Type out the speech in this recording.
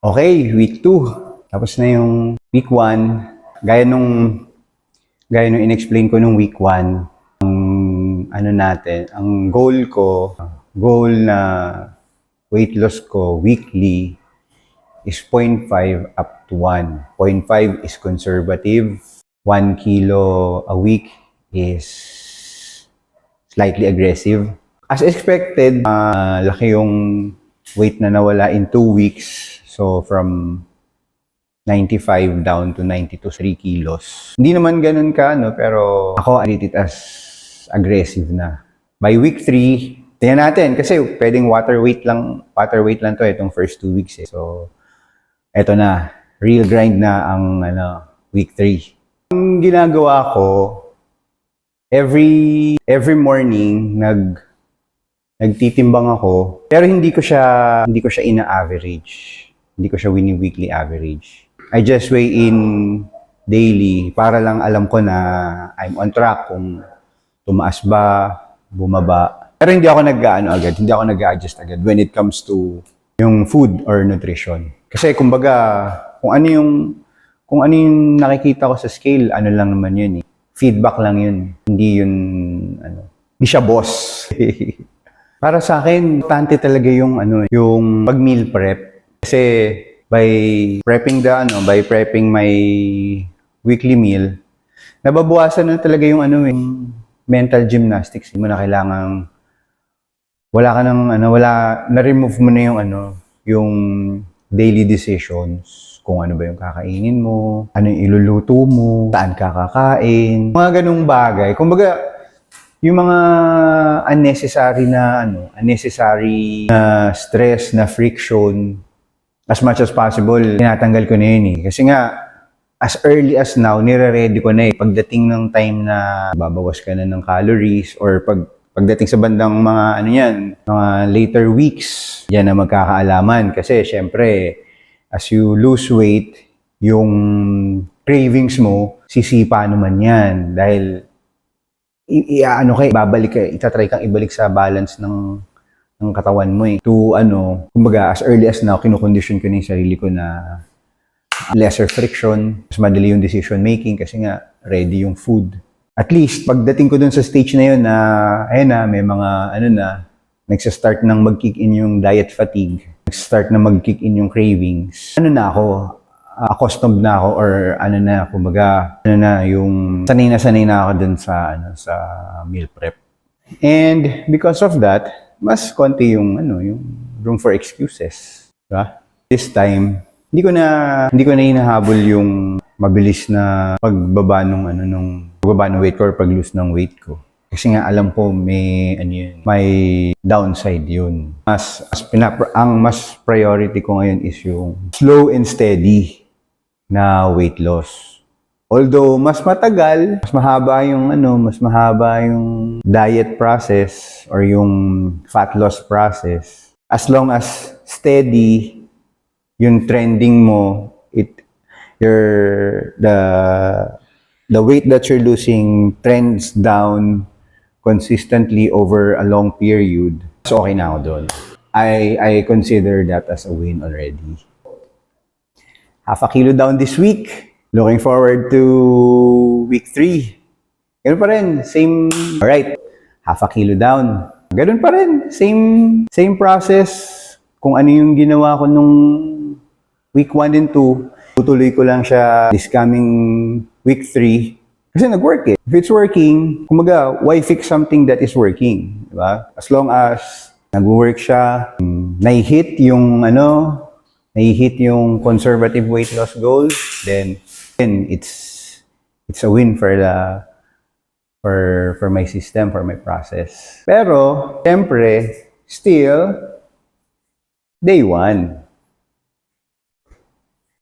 Okay, week 2. Tapos na yung week 1. Gaya nung inexplain ko nung week 1, ang goal na weight loss ko weekly is 0.5 up to 1. 0.5 is conservative. 1 kilo a week is slightly aggressive. As expected, laki yung weight na nawala in 2 weeks. So, from 95 down to 92, 3 kilos. Hindi naman ganun ka, no? Pero ako, I rate it as aggressive na. By week 3, tingnan natin. Kasi pwedeng water weight lang to itong first 2 weeks. So, eto na. Real grind na ang week 3. Ang ginagawa ko, every morning, nagtitimbang ako. Pero hindi ko siya ina-average. Hindi ko siya weekly average. I just weigh in daily para lang alam ko na I'm on track kung tumaas ba, bumaba. Pero hindi ako nag-a-adjust agad when it comes to yung food or nutrition. Kasi kumbaga, kung ano yung nakikita ko sa scale, ano lang naman yun eh. Feedback lang yun. Hindi hindi siya boss. Para sa akin, importante talaga yung pag-meal prep. Kasi by prepping my weekly meal, nababawasan na talaga yung mental gymnastics. Hindi mo na kailangang na-remove mo na yung daily decisions. Kung ano ba yung kakainin mo, ano yung iluluto mo, saan ka kakain, mga ganung bagay. Kumbaga, yung mga unnecessary na stress, na friction, as much as possible, tinatanggal ko na yun eh. Kasi nga, as early as now, nire-ready ko na eh. Pagdating ng time na babawas ka na ng calories or pagdating sa bandang mga later weeks, yan na magkakaalaman. Kasi syempre, as you lose weight, yung cravings mo, sisipa naman yan. Dahil, itatry kang ibalik sa balance ng katawan mo eh. Kumbaga, as early as now, kinukondisyon ko na yung sarili ko na lesser friction, mas madali yung decision making kasi nga, ready yung food. At least, pagdating ko dun sa stage na yun na, may mga, nagsastart nang mag-kick in yung diet fatigue, nagsastart na mag-kick in yung cravings. Accustomed na ako or yung sanay na ako dun sa meal prep. And because of that, mas konti yung room for excuses, diba? This time, hindi ko na hinahabol yung mabilis na pagbaba ng weight ko or pag-lose ng weight ko. Kasi nga alam ko may downside yun. Ang mas priority ko ngayon is yung slow and steady na weight loss. Although mas mahaba yung diet process or yung fat loss process. As long as steady yung trending mo, the weight that you're losing trends down consistently over a long period. So okay na ako doon. I consider that as a win already. Half a kilo down this week. Looking forward to week 3. Ganun pa rin, same. Alright, half a kilo down. Ganun pa rin, same process. Kung ano yung ginawa ko nung week 1 and 2, tutuloy ko lang siya this coming week 3. Kasi nag-work eh. If it's working, kumaga, why fix something that is working? Diba? As long as nag-work siya, nai-hit yung conservative weight loss goal, then it's a win for my system, for my process. Pero, siyempre, still, day 1.